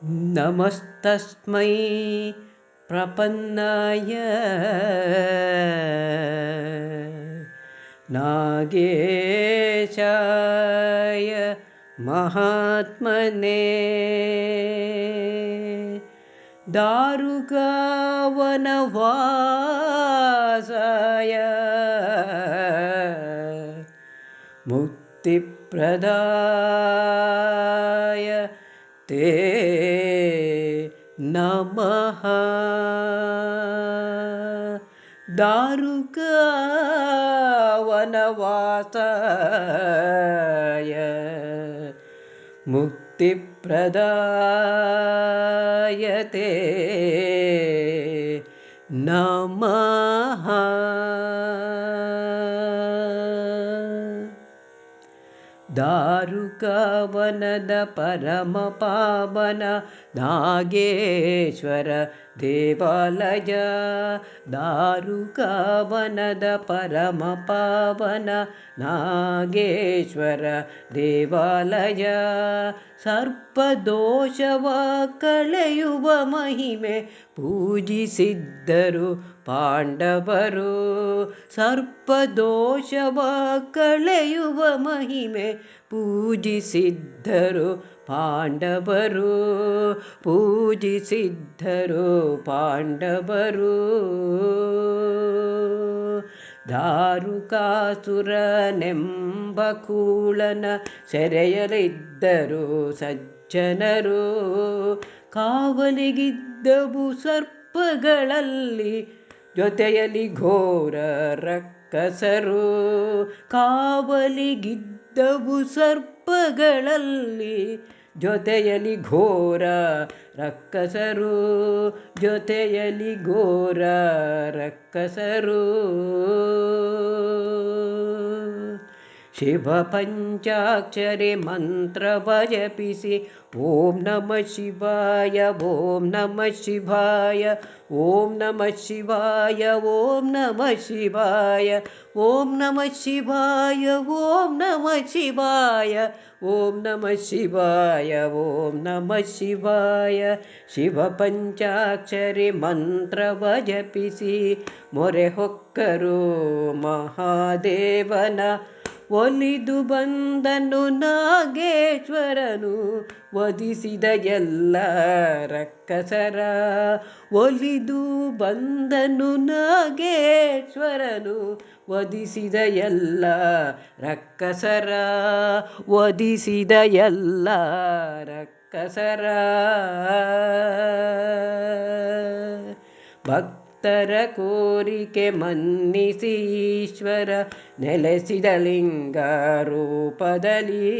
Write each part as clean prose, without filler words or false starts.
नमस्तस्मै प्रपन्नाय नागेशाय महात्मने दारुकावनवासाय मुक्तिप्रदाय ते नमः। दारुकावनवासाय मुक्तिप्रदाय ते नमः। दारुकावनद परमपावन नागेश्वर देवालय दारुकावनद परमपावन नागेश्वर देवालಯ ಸರ್ಪದೋಷವ ಕಳೆಯುವ ಮಹಿಮೆ ಪೂಜಿಸಿದ್ದರು ಪಾಂಡವರು ಸರ್ಪದೋಷವ ಕಳೆಯುವ ಮಹಿಮೆ ಪೂಜಿಸಿದ್ದರು ಪಾಂಡವರು ಪೂಜಿಸಿದ್ದರು ಪಾಂಡವರು ದಾರುಕಾಸುರನೆಂಬ ಕೂಳನ ಸೆರೆಯಲಿದ್ದರು ಸಜ್ಜನರು ಕಾವಲಿಗಿದ್ದವು ಸರ್ಪಗಳಲ್ಲಿ ಜೊತೆಯಲ್ಲಿ ಘೋರ ರಕ್ಕಸರು ಕಾವಲಿಗಿದ್ದವು ಸರ್ಪಗಳಲ್ಲಿ ಜೊತೆಯಲ್ಲಿ ಘೋರ ರಕ್ಕಸರು ಜೊತೆಯಲ್ಲಿ ಘೋರ ರಕ್ಕಸರು ಶಿವ ಪಂಚಾಕ್ಷರಿ ಮಂತ್ರವ ಜಪಿಸಿ ಓಂ ನಮಃ ಶಿವಾಯ ಓಂ ನಮಃ ಶಿವಾಯ ಓಂ ನಮಃ ಶಿವಾಯ ಓಂ ನಮಃ ಶಿವಾಯ ಓಂ ನಮಃ ಶಿವಾಯ ಓಂ ನಮಃ ಶಿವಾಯ ಓಂ ನಮಃ ಶಿವಾಯ ಓಂ ನಮಃ ಶಿವಾಯ ಶಿವ ಪಂಚಾಕ್ಷರಿ ಮಂತ್ರವ ಜಪಿಸಿ ಮೊರೆ ಹೊಕ್ಕರು ಮಹಾದೇವನ ಒಲಿದು ಬಂದನು ನಾಗೇಶ್ವರನು ವಧಿಸಿದ ಎಲ್ಲ ರಕ್ಕಸರ ಒಲಿದು ಬಂದನು ನಾಗೇಶ್ವರನು ವಧಿಸಿದ ಎಲ್ಲ ರಕ್ಕಸರ ವಧಿಸಿದ ಎಲ್ಲ ರಕ್ಕಸರ ಭಕ್ತರ ಕೋರಿಕೆ ಮನ್ನಿಸಿ ಈಶ್ವರ ನೆಲೆಸಿದ ಲಿಂಗ ರೂಪದಲ್ಲಿ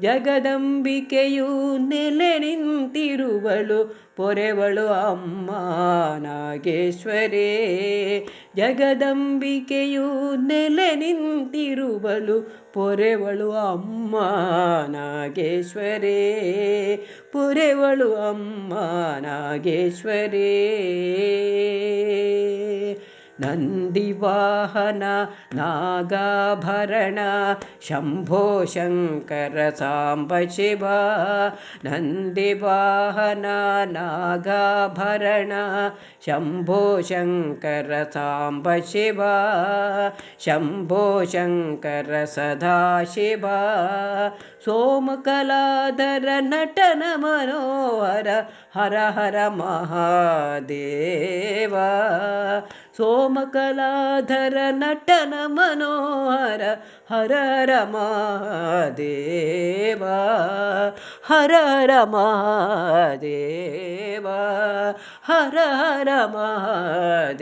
ಜಗದಂಬಿಕೆಯು ನೆಲೆ ನಿಂತಿರುವಳು ಪೊರೆವಳು ಅಮ್ಮ ನಾಗೇಶ್ವರೇ ಜಗದಂಬಿಕೆಯು ನೆಲೆ ನಿಂತಿರುವಳು ಪೊರೆವಳು ಅಮ್ಮ ನಾಗೇಶ್ವರೇ ಪೊರೆವಳು ಅಮ್ಮ ನಾಗೇಶ್ವರೇ ನಂದಿವಾಹನ ನಾಗಾಭರಣ ಶಂಭೋ ಶಂಕರ ಸಾಂಬ ಶಿವ ನಂದಿವಾಹನ ನಾಗಾಭರಣ ಶಂಭೋ ಶಂಕರ ಸಾಂಬ ಶಿವ ಶಂಭೋ ಶಂಕರ ಸದಾಶಿವ ಸೋಮಕಲಾಧರ ನಟನ ಮನೋಹರ ಹರ ಹರ ಮಹಾದೇವ ಸೋಮಕಲಾಧರ ನಟನ ಮನೋಹರ ಹರ ಹರ ಮಹಾದೇವ ಹರ ಹರ ಮಹಾದೇವ ಹರ ಹರ ಮಹಾದೇವ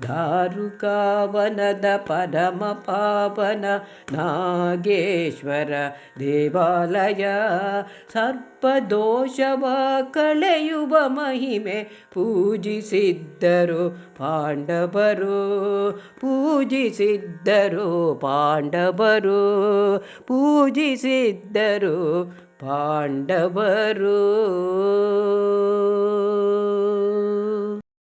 ದಾರುಕಾವನದ ಪರಮ ಪಾವನ ನಾಗೇಶ್ವರ ದೇವಾಲಯ ಸರ್ಪದೋಷವ ಕಳೆಯುವ ಮಹಿಮೆ ಪೂಜಿಸಿದ್ದರು ಪಾಂಡವರು ಪೂಜಿಸಿದ್ದರು ಪಾಂಡವರು ಪೂಜಿಸಿದ್ದರು ಪಾಂಡವರು